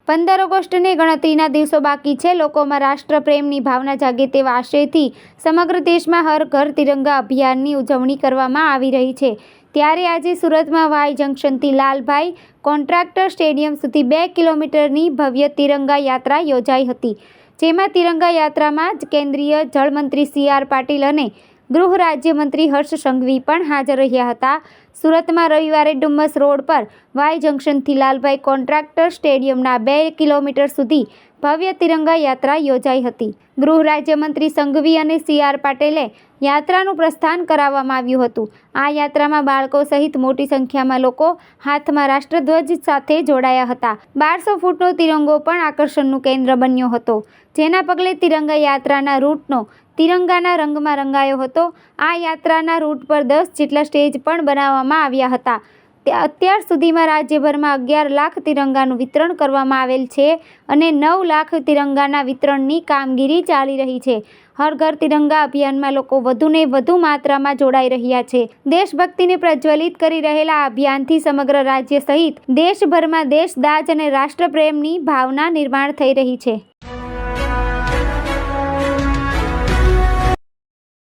15 ઓગસ્ટને ગણતરીના દિવસો બાકી છે. લોકોમાં રાષ્ટ્રપ્રેમની ભાવના જાગે તેવા આશયથી સમગ્ર દેશમાં હર ઘર તિરંગા અભિયાનની ઉજવણી કરવામાં આવી રહી છે. ત્યારે આજે સુરતમાં વાય જંકશનથી લાલભાઈ કોન્ટ્રાક્ટર સ્ટેડિયમ સુધી 2 કિલોમીટરની ભવ્ય તિરંગા યાત્રા યોજાઈ હતી. જેમાં તિરંગા યાત્રામાં કેન્દ્રીય જળમંત્રી સી.આર. પાટીલ અને ગૃહ રાજ્યમંત્રી હર્ષ સંઘવી પણ હાજર રહ્યા હતા. સુરતમાં રવિવારે ડુમ્મસ રોડ પર વાય જંકશનથી લાલભાઈ કોન્ટ્રાક્ટર સ્ટેડિયમના 2 કિલોમીટર સુધી ભવ્ય તિરંગા યાત્રા યોજાઈ હતી. ગૃહ રાજ્યમંત્રી સંઘવી અને સી.આર. પાટીલે યાત્રાનું પ્રસ્થાન કરાવવામાં આવ્યું હતું. આ યાત્રામાં બાળકો સહિત મોટી સંખ્યામાં લોકો હાથમાં રાષ્ટ્રધ્વજ સાથે જોડાયા હતા. 1200 ફૂટનો તિરંગો પણ આકર્ષણનું કેન્દ્ર બન્યો હતો. જેના પગલે તિરંગા યાત્રાના રૂટનો તિરંગાના રંગમાં રંગાયો હતો. આ યાત્રાના રૂટ પર 10 જેટલા સ્ટેજ પણ બનાવવામાં આવ્યા હતા. અત્યાર સુધીમાં રાજ્યભરમાં 11 લાખ તિરંગાનું વિતરણ કરવામાં આવેલ છે અને 9 લાખ તિરંગાના વિતરણની કામગીરી ચાલી રહી છે. હર ઘર તિરંગા અભિયાનમાં લોકો વધુને વધુ માત્રામાં જોડાઈ રહ્યા છે. દેશભક્તિને પ્રજ્વલિત કરી રહેલા આ અભિયાનથી સમગ્ર રાજ્ય સહિત દેશભરમાં દેશદાઝ અને રાષ્ટ્રપ્રેમની ભાવના નિર્માણ થઈ રહી છે.